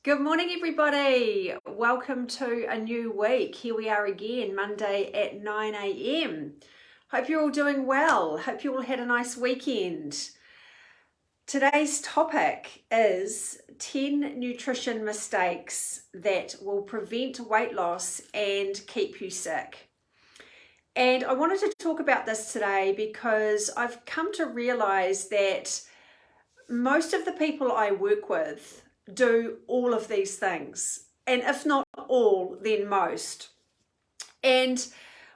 Good morning, everybody. Welcome to a new week. Here we are again, Monday at 9 a.m. Hope you're all doing well. Hope you all had a nice weekend. Today's topic is 10 nutrition mistakes that will prevent weight loss and keep you sick. And I wanted to talk about this today because I've come to realize that most of the people I work with do all of these things, and if not all, then most. And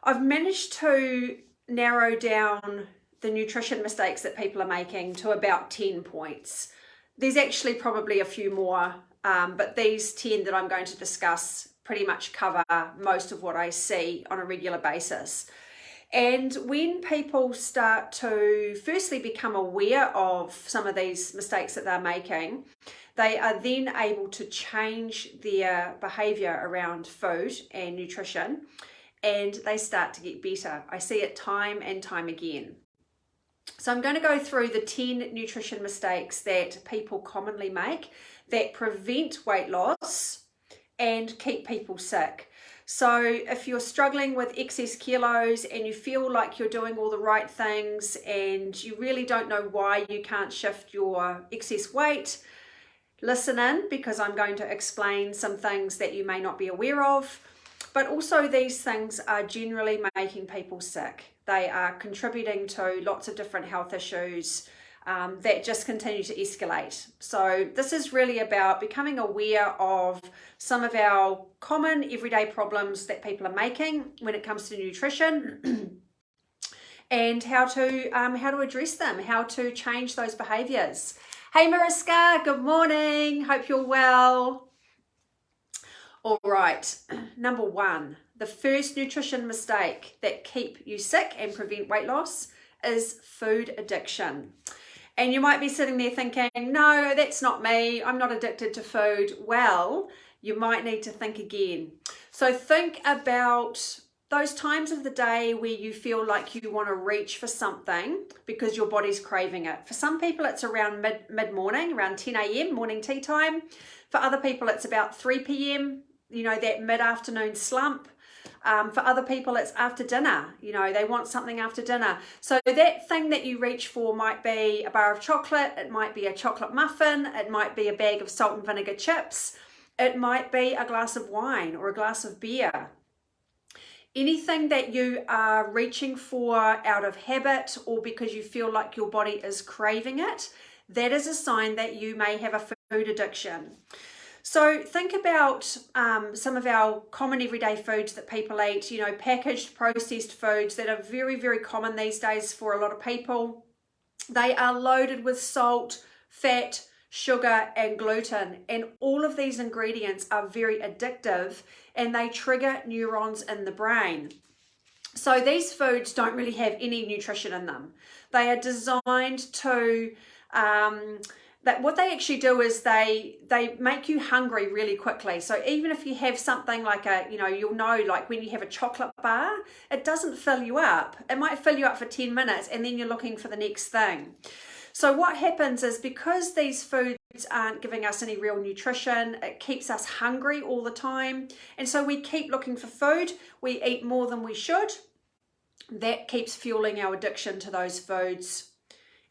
I've managed to narrow down the nutrition mistakes that people are making to about 10 points. There's actually probably a few more, but these 10 that I'm going to discuss pretty much cover most of what I see on a regular basis. And when people start to firstly become aware of some of these mistakes that they're making, they are then able to change their behavior around food and nutrition, and they start to get better. I see it time and time again. So I'm going to go through the 10 nutrition mistakes that people commonly make that prevent weight loss and keep people sick. So if you're struggling with excess kilos and you feel like you're doing all the right things and you really don't know why you can't shift your excess weight, listen in, because I'm going to explain some things that you may not be aware of. But also, these things are generally making people sick. They are contributing to lots of different health issues that just continue to escalate. So this is really about becoming aware of some of our common everyday problems that people are making when it comes to nutrition and how to address them, how to change those behaviors. Hey Mariska, good morning. Hope you're well. All right, number one, the first nutrition mistake that keep you sick and prevent weight loss is food addiction. And you might be sitting there thinking, no, that's not me. I'm not addicted to food. Well, you might need to think again. So think about those times of the day where you feel like you want to reach for something because your body's craving it. For some people, it's around mid-morning, around 10 a.m., morning tea time. For other people, it's about 3 p.m., that mid-afternoon slump. For other people, it's after dinner. They want something after dinner. So that thing that you reach for might be a bar of chocolate. It might be a chocolate muffin. It might be a bag of salt and vinegar chips. It might be a glass of wine or a glass of beer. Anything that you are reaching for out of habit or because you feel like your body is craving it, that is a sign that you may have a food addiction. So think about some of our common everyday foods that people eat, packaged processed foods that are very, very common these days for a lot of people. They are loaded with salt, fat, sugar, and gluten. And all of these ingredients are very addictive and they trigger neurons in the brain. So these foods don't really have any nutrition in them. They are designed to... that what they actually do is they make you hungry really quickly. So even if you have something like like when you have a chocolate bar, it doesn't fill you up. It might fill you up for 10 minutes and then you're looking for the next thing. So what happens is because these foods aren't giving us any real nutrition, it keeps us hungry all the time. And so we keep looking for food. We eat more than we should. That keeps fueling our addiction to those foods.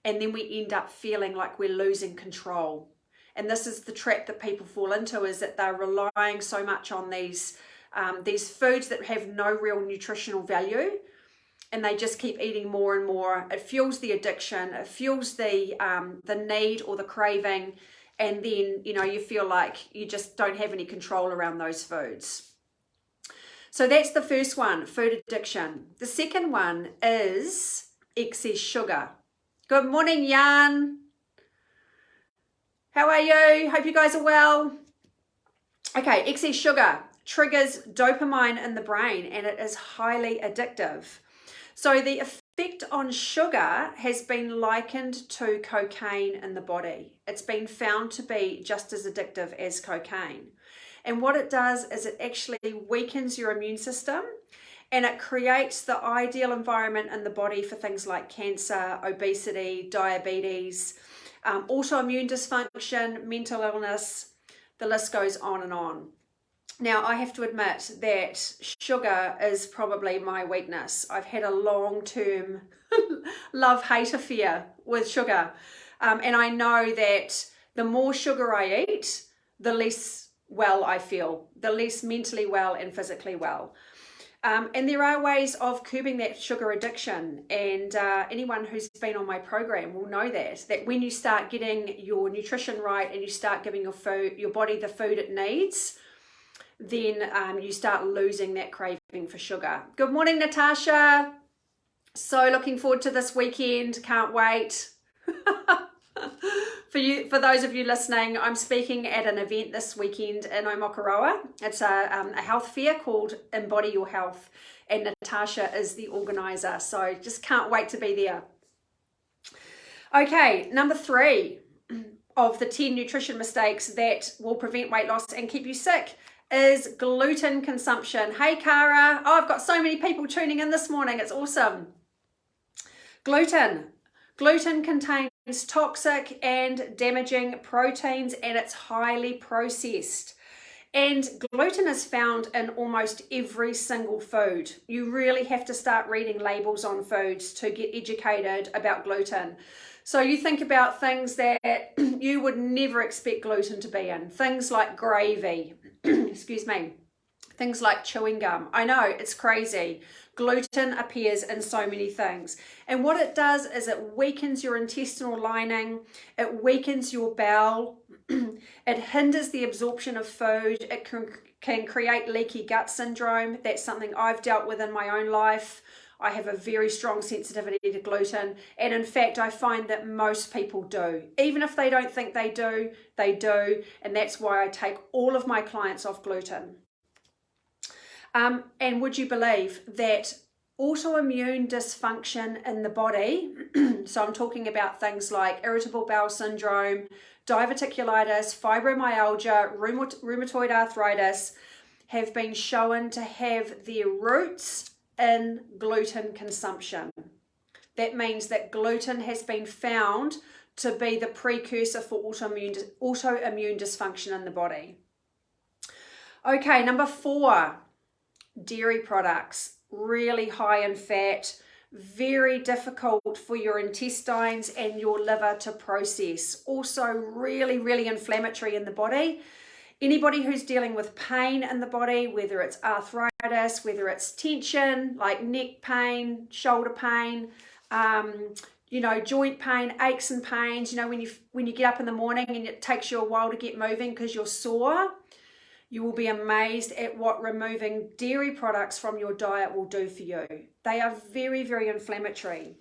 And then we end up feeling like we're losing control. And this is the trap that people fall into, is that they're relying so much on these foods that have no real nutritional value. And they just keep eating more and more. It fuels the addiction. It fuels the need or the craving. And then, you feel like you just don't have any control around those foods. So that's the first one, food addiction. The second one is excess sugar. Good morning, Jan. How are you? Hope you guys are well. Okay, excess sugar triggers dopamine in the brain and it is highly addictive. So the effect on sugar has been likened to cocaine in the body. It's been found to be just as addictive as cocaine. And what it does is it actually weakens your immune system. And it creates the ideal environment in the body for things like cancer, obesity, diabetes, autoimmune dysfunction, mental illness, The list goes on and on. Now, I have to admit that sugar is probably my weakness. I've had a long-term love-hate affair with sugar. And I know that the more sugar I eat, the less well I feel, the less mentally well and physically well. And there are ways of curbing that sugar addiction. And anyone who's been on my program will know that when you start getting your nutrition right and you start giving your body the food it needs, then you start losing that craving for sugar. Good morning, Natasha. So looking forward to this weekend. Can't wait. For those of you listening, I'm speaking at an event this weekend in Omokoroa. It's a health fair called Embody Your Health, and Natasha is the organizer. So just can't wait to be there. Okay, number 3 of the 10 nutrition mistakes that will prevent weight loss and keep you sick is gluten consumption. Hey, Cara. Oh, I've got so many people tuning in this morning. It's awesome. Gluten. Gluten contains toxic and damaging proteins, and it's highly processed. And gluten is found in almost every single food. You really have to start reading labels on foods to get educated about gluten. So you think about things that you would never expect gluten to be in. Things like gravy, excuse me, things like chewing gum. I know, it's crazy. Gluten appears in so many things. And what it does is it weakens your intestinal lining, it weakens your bowel, it hinders the absorption of food, it can create leaky gut syndrome. That's something I've dealt with in my own life. I have a very strong sensitivity to gluten, and in fact I find that most people do. Even if they don't think they do, and that's why I take all of my clients off gluten. And would you believe that autoimmune dysfunction in the body, so I'm talking about things like irritable bowel syndrome, diverticulitis, fibromyalgia, rheumatoid arthritis, have been shown to have their roots in gluten consumption. That means that gluten has been found to be the precursor for autoimmune dysfunction in the body. Okay, number 4. Dairy products, really high in fat, very difficult for your intestines and your liver to process. Also really, really inflammatory in the body. Anybody who's dealing with pain in the body, whether it's arthritis, whether it's tension, like neck pain, shoulder pain, joint pain, aches and pains, when you get up in the morning and it takes you a while to get moving because you're sore, you will be amazed at what removing dairy products from your diet will do for you. They are very, very inflammatory.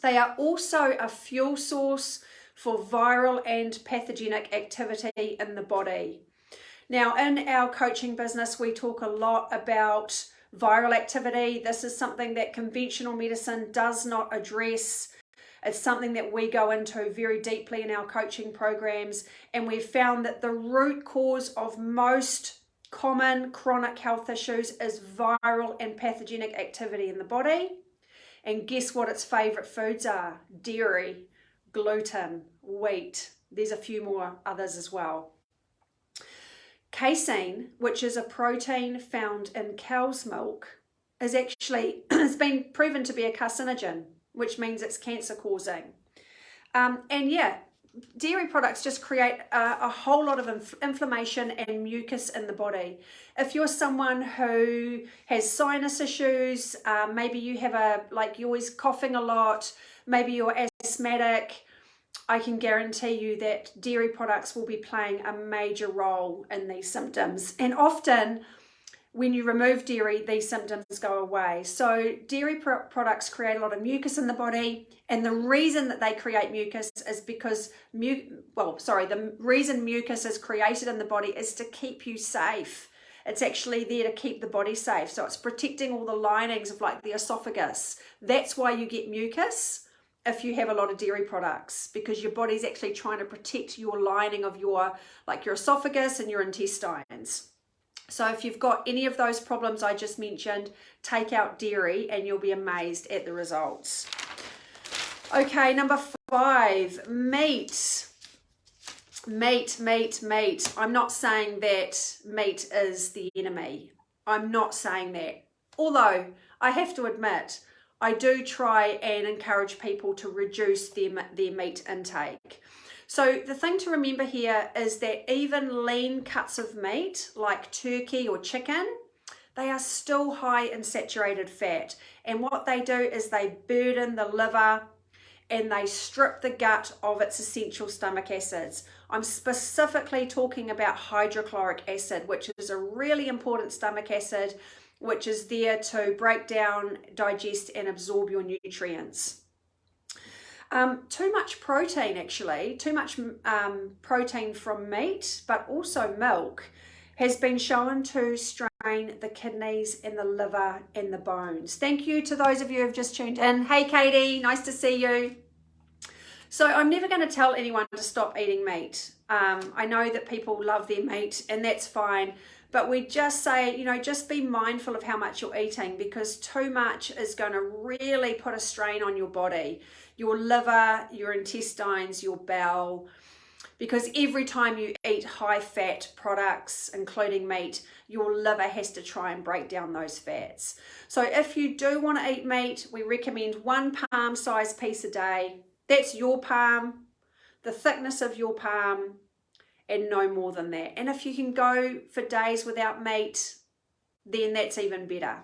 They are also a fuel source for viral and pathogenic activity in the body. Now, in our coaching business, we talk a lot about viral activity. This is something that conventional medicine does not address. It's something that we go into very deeply in our coaching programs, and we've found that the root cause of most common chronic health issues is viral and pathogenic activity in the body. And guess what its favorite foods are? Dairy, gluten, wheat. There's a few more others as well. Casein, which is a protein found in cow's milk, has been proven to be a carcinogen, which means it's cancer causing. Dairy products just create a whole lot of inflammation and mucus in the body. If you're someone who has sinus issues, maybe you have you're always coughing a lot, maybe you're asthmatic, I can guarantee you that dairy products will be playing a major role in these symptoms. And often, when you remove dairy, these symptoms go away. So dairy products create a lot of mucus in the body, and the reason that they create mucus is because the reason mucus is created in the body is to keep you safe. It's actually there to keep the body safe. So it's protecting all the linings of the esophagus. That's why you get mucus if you have a lot of dairy products, because your body's actually trying to protect your lining of your esophagus and your intestines. So if you've got any of those problems I just mentioned, take out dairy and you'll be amazed at the results. Okay, number 5, meat. Meat. I'm not saying that meat is the enemy. I'm not saying that. Although I have to admit, I do try and encourage people to reduce their meat intake. So the thing to remember here is that even lean cuts of meat like turkey or chicken, they are still high in saturated fat. And what they do is they burden the liver and they strip the gut of its essential stomach acids. I'm specifically talking about hydrochloric acid, which is a really important stomach acid, which is there to break down, digest, and absorb your nutrients. Too much protein, actually, too much protein from meat, but also milk, has been shown to strain the kidneys and the liver and the bones. Thank you to those of you who have just tuned in. Hey, Katie, nice to see you. So I'm never going to tell anyone to stop eating meat. I know that people love their meat, and that's fine. But we just say, just be mindful of how much you're eating, because too much is going to really put a strain on your body, your liver, your intestines, your bowel. Because every time you eat high fat products, including meat, your liver has to try and break down those fats. So if you do want to eat meat, we recommend 1 palm size piece a day. That's your palm, the thickness of your palm, and no more than that. And if you can go for days without meat, then that's even better.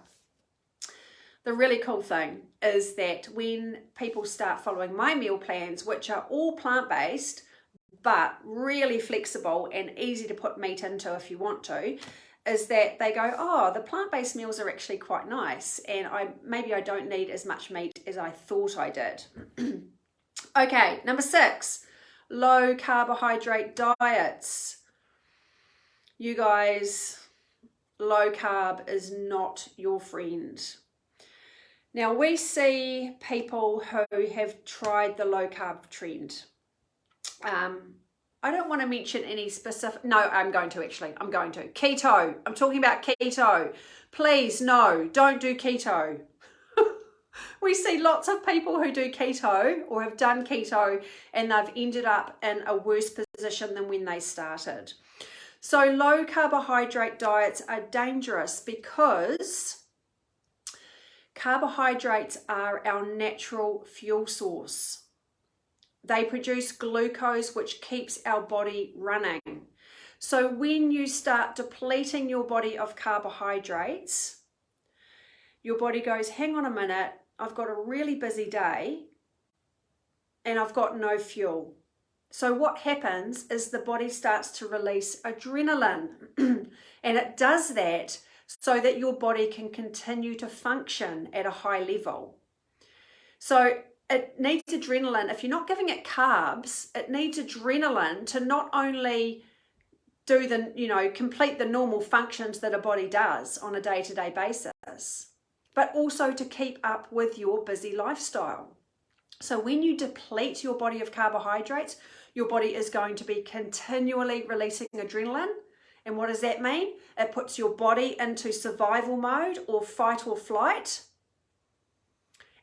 The really cool thing is that when people start following my meal plans, which are all plant-based, but really flexible and easy to put meat into if you want to, is that they go, oh, the plant-based meals are actually quite nice, and maybe I don't need as much meat as I thought I did. Okay, number 6, low carbohydrate diets. You guys, low carb is not your friend. Now, we see people who have tried the low carb trend. I don't want to mention any specific, no, I'm going to. Keto, I'm talking about keto. Please, no, don't do keto. We see lots of people who do keto or have done keto, and they've ended up in a worse position than when they started. So low carbohydrate diets are dangerous because carbohydrates are our natural fuel source. They produce glucose, which keeps our body running. So when you start depleting your body of carbohydrates, your body goes, hang on a minute, I've got a really busy day and I've got no fuel. So what happens is the body starts to release adrenaline and it does that so that your body can continue to function at a high level. So it needs adrenaline. If you're not giving it carbs, it needs adrenaline to not only do complete the normal functions that a body does on a day-to-day basis, but also to keep up with your busy lifestyle. So when you deplete your body of carbohydrates, your body is going to be continually releasing adrenaline. And what does that mean? It puts your body into survival mode or fight or flight.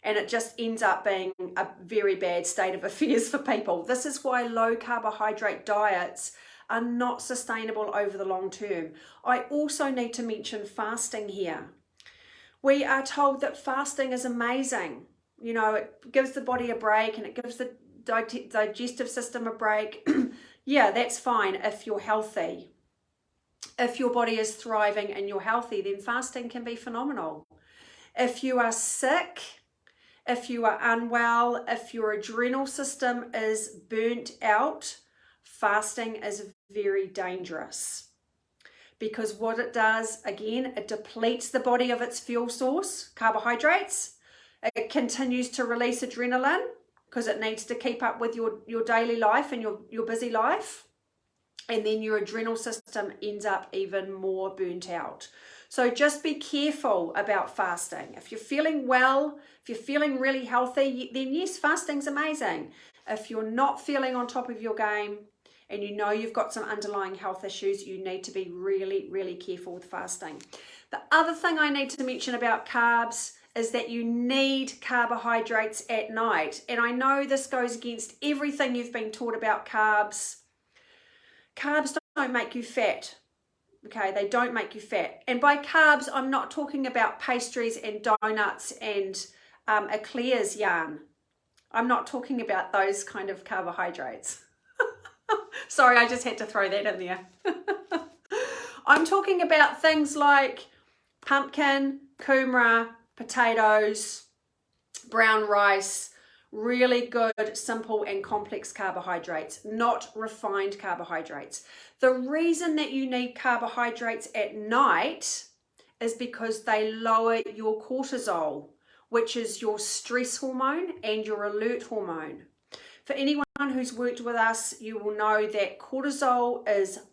And it just ends up being a very bad state of affairs for people. This is why low carbohydrate diets are not sustainable over the long term. I also need to mention fasting here. We are told that fasting is amazing. It gives the body a break and it gives the digestive system a break. Yeah, that's fine if you're healthy. If your body is thriving and you're healthy, then fasting can be phenomenal. If you are sick, if you are unwell, if your adrenal system is burnt out, fasting is very dangerous. Because what it does, again, it depletes the body of its fuel source, carbohydrates. It continues to release adrenaline because it needs to keep up with your daily life and your busy life. And then your adrenal system ends up even more burnt out. So just be careful about fasting. If you're feeling well, if you're feeling really healthy, then yes, fasting's amazing. If you're not feeling on top of your game, and you've got some underlying health issues, you need to be really, really careful with fasting. The other thing I need to mention about carbs is that you need carbohydrates at night. And I know this goes against everything you've been taught about carbs, Carbs don't make you fat. Okay, they don't make you fat. And by carbs, I'm not talking about pastries and donuts and eclairs yarn. I'm not talking about those kind of carbohydrates. Sorry, I just had to throw that in there. I'm talking about things like pumpkin, kumara, potatoes, brown rice, really good, simple and complex carbohydrates, not refined carbohydrates. The reason that you need carbohydrates at night is because they lower your cortisol, which is your stress hormone and your alert hormone. For anyone who's worked with us, you will know that cortisol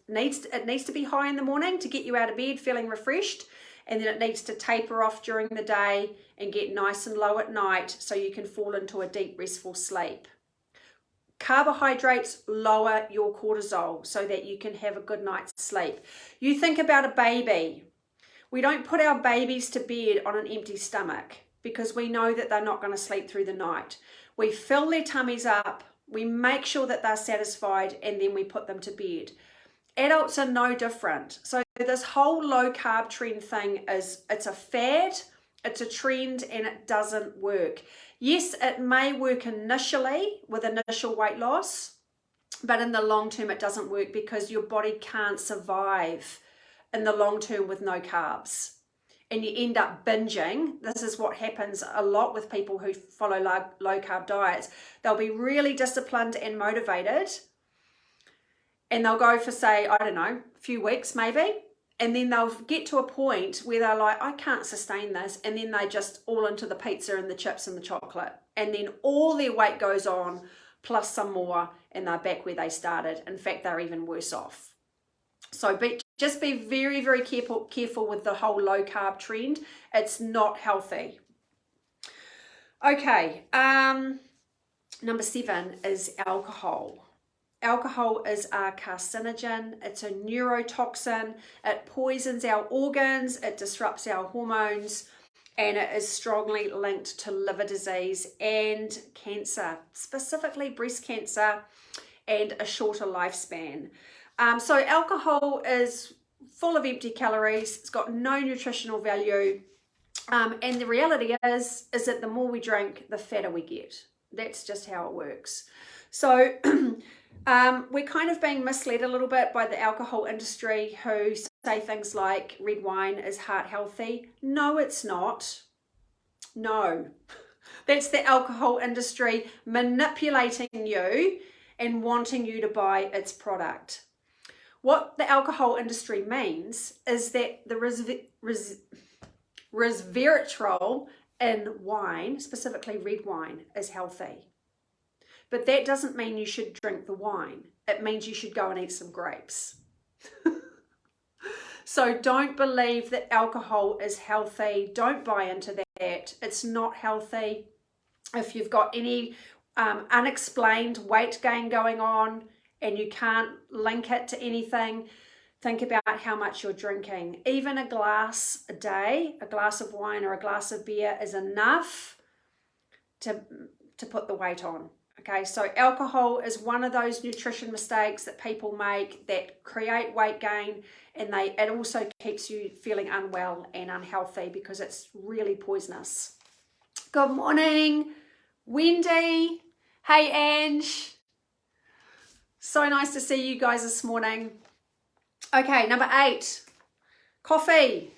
needs to be high in the morning to get you out of bed feeling refreshed, and then it needs to taper off during the day and get nice and low at night so you can fall into a deep restful sleep. Carbohydrates lower your cortisol so that you can have a good night's sleep. You think about a baby. We don't put our babies to bed on an empty stomach because we know that they're not going to sleep through the night. We fill their tummies up, we make sure that they're satisfied, and then we put them to bed. Adults are no different. So this whole low carb trend thing it's a fad, it's a trend, and it doesn't work. Yes, it may work initially with initial weight loss, but in the long term it doesn't work because your body can't survive in the long term with no carbs. And you end up binging. This is what happens a lot with people who follow low carb diets. They'll be really disciplined and motivated, and they'll go for, say, I don't know, a few weeks maybe, and then they'll get to a point where they're like, I can't sustain this, and then they just all into the pizza and the chips and the chocolate, and then all their weight goes on plus some more, and they're back where they started. In fact, they're even worse off. So just be very, very careful with the whole low carb trend. It's not healthy. Okay, number 7 is alcohol. Alcohol is a carcinogen. It's a neurotoxin. It poisons our organs. It disrupts our hormones, and it is strongly linked to liver disease and cancer, specifically breast cancer, and a shorter lifespan. So alcohol is full of empty calories. It's got no nutritional value. And the reality is that the more we drink, the fatter we get. That's just how it works. So we're kind of being misled a little bit by the alcohol industry, who say things like red wine is heart healthy. No, it's not. No, that's the alcohol industry manipulating you and wanting you to buy its product. What the alcohol industry means is that the resveratrol in wine, specifically red wine, is healthy. But that doesn't mean you should drink the wine. It means you should go and eat some grapes. So don't believe that alcohol is healthy. Don't buy into that. It's not healthy. If you've got any unexplained weight gain going on and you can't link it to anything, think about how much you're drinking. Even a glass a day, a glass of wine or a glass of beer is enough to put the weight on. Okay, so alcohol is one of those nutrition mistakes that people make that create weight gain, and it also keeps you feeling unwell and unhealthy because it's really poisonous. Good morning, Wendy. Hey, Ange. So nice to see you guys this morning. Okay, number 8, coffee.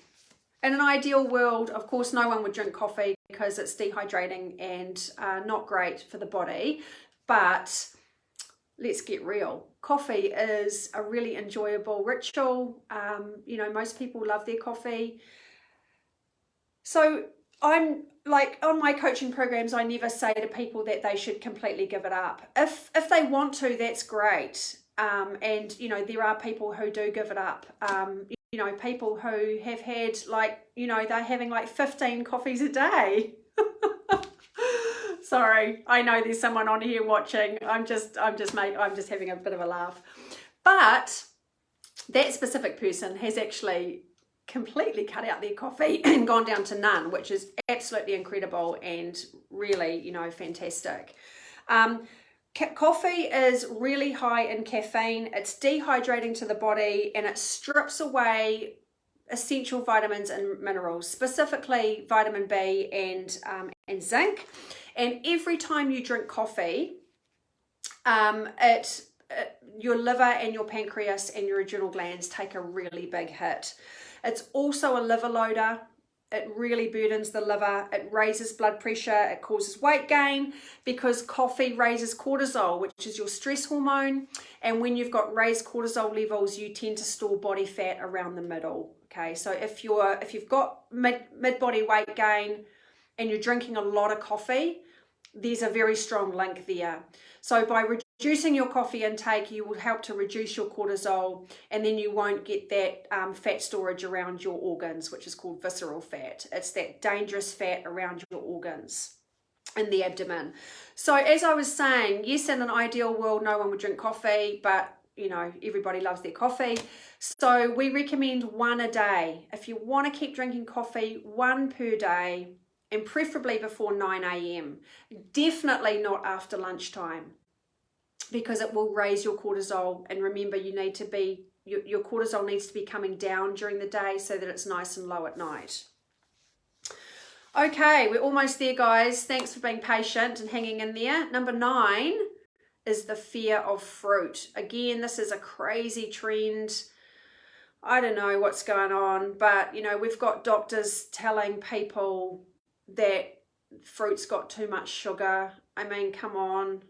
In an ideal world, of course, no one would drink coffee because it's dehydrating and not great for the body. But let's get real. Coffee is a really enjoyable ritual. Most people love their coffee. So I'm like, on my coaching programs, I never say to people that they should completely give it up. If they want to, that's great. And there are people who do give it up. People who have had they're having 15 coffees a day. Sorry, I know there's someone on here watching. I'm just having a bit of a laugh. But that specific person has actually completely cut out their coffee and gone down to none, which is absolutely incredible and really, fantastic. Coffee is really high in caffeine. It's dehydrating to the body, and it strips away essential vitamins and minerals, specifically vitamin B and zinc. And every time you drink coffee, your liver and your pancreas and your adrenal glands take a really big hit. It's also a liver loader. It really burdens the liver. It raises blood pressure. It causes weight gain because coffee raises cortisol, which is your stress hormone. And when you've got raised cortisol levels, you tend to store body fat around the middle. Okay, so if you've got mid-body weight gain and you're drinking a lot of coffee, there's a very strong link there. So by reducing your coffee intake, you will help to reduce your cortisol, and then you won't get that fat storage around your organs, which is called visceral fat. It's that dangerous fat around your organs in the abdomen. So as I was saying, yes, in an ideal world, no one would drink coffee, but you know, everybody loves their coffee. So we recommend one a day. If you want to keep drinking coffee, one per day, and preferably before 9 a.m. Definitely not after lunchtime, because it will raise your cortisol. And remember, you need to be, your cortisol needs to be coming down during the day so that it's nice and low at night. Okay, we're almost there, guys. Thanks for being patient and hanging in there. Number 9 is the fear of fruit. Again, this is a crazy trend. I don't know what's going on, but you know, we've got doctors telling people that fruit's got too much sugar. I mean, come on.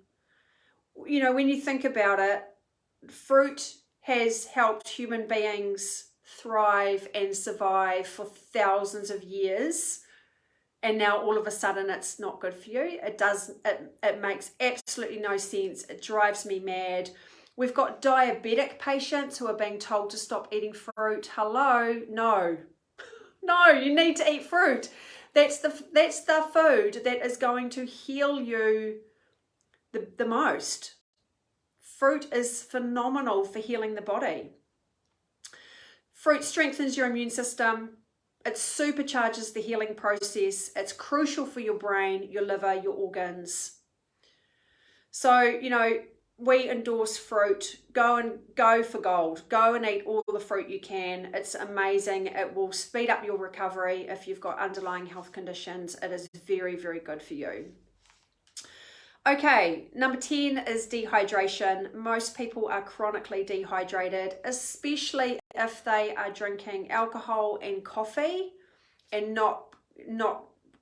You know, when you think about it, fruit has helped human beings thrive and survive for thousands of years. And now all of a sudden it's not good for you. It makes absolutely no sense. It drives me mad. We've got diabetic patients who are being told to stop eating fruit. Hello? No. No, you need to eat fruit. That's the food that is going to heal you the most. Fruit is phenomenal for healing the body. Fruit strengthens your immune system. It supercharges the healing process. It's crucial for your brain, your liver, your organs. So, you know, we endorse fruit. Go for gold. Go and eat all the fruit you can. It's amazing. It will speed up your recovery if you've got underlying health conditions. It is very, very good for you. Okay, number 10 is dehydration. Most people are chronically dehydrated, especially if they are drinking alcohol and coffee and not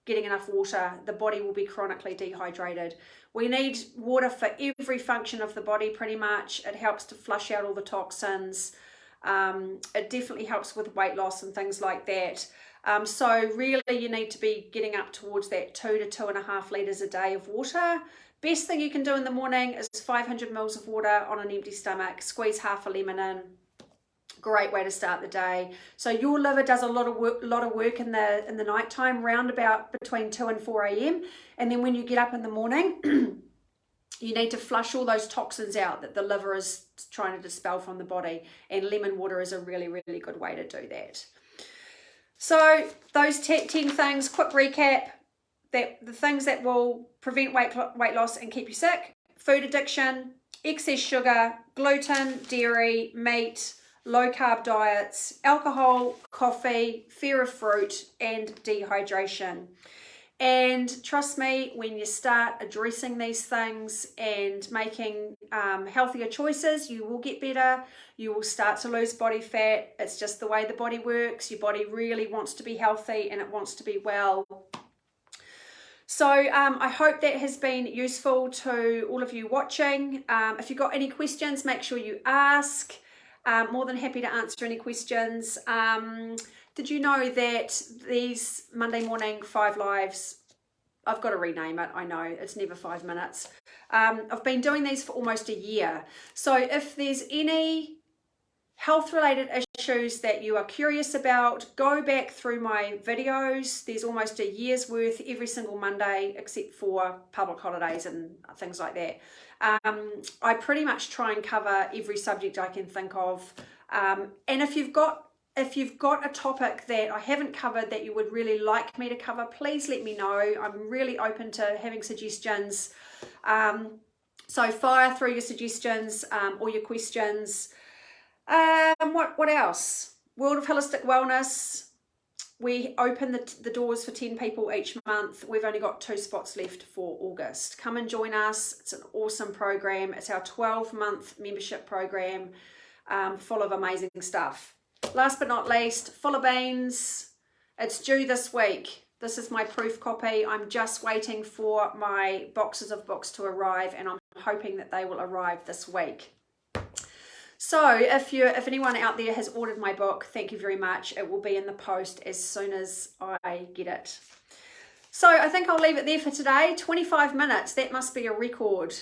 getting enough water. The body will be chronically dehydrated. We need water for every function of the body pretty much. It helps to flush out all the toxins. It definitely helps with weight loss and things like that. So really you need to be getting up towards that 2 to 2.5 litres a day of water. Best thing you can do in the morning is 500 mils of water on an empty stomach. Squeeze half a lemon in. Great way to start the day. So your liver does a lot of work in the nighttime, round about between 2 and 4 a.m. And then when you get up in the morning, you need to flush all those toxins out that the liver is trying to dispel from the body. And lemon water is a really, really good way to do that. So those 10 things, quick recap. The things that will prevent weight loss and keep you sick: food addiction, excess sugar, gluten, dairy, meat, low carb diets, alcohol, coffee, fear of fruit, and dehydration. And trust me, when you start addressing these things and making healthier choices, you will get better. You will start to lose body fat. It's just the way the body works. Your body really wants to be healthy and it wants to be well. So I hope that has been useful to all of you watching. If you've got any questions, make sure you ask. More than happy to answer any questions. Did you know that these Monday morning 5 lives, I've got to rename it, I know, it's never 5 minutes. I've been doing these for almost a year. So if there's any health-related issues that you are curious about, go back through my videos. There's almost a year's worth every single Monday, except for public holidays and things like that. I pretty much try and cover every subject I can think of. And if you've got a topic that I haven't covered that you would really like me to cover, please let me know. I'm really open to having suggestions. So fire through your suggestions or your questions. What else? World of Holistic Wellness. We open the doors for 10 people each month. We've only got 2 spots left for August. Come and join us. It's an awesome program. It's our 12-month membership program, full of amazing stuff. Last but not least, Full of Beans. It's due this week. This is my proof copy. I'm just waiting for my boxes of books to arrive, and I'm hoping that they will arrive this week. So if anyone out there has ordered my book, thank you very much. It will be in the post as soon as I get it. So I think I'll leave it there for today. 25 minutes, that must be a record.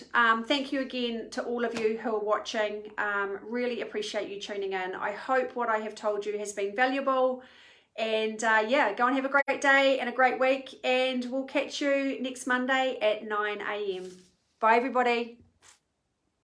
Thank you again to all of you who are watching. Really appreciate you tuning in. I hope what I have told you has been valuable. And yeah, go and have a great day and a great week. And we'll catch you next Monday at 9 a.m. Bye, everybody.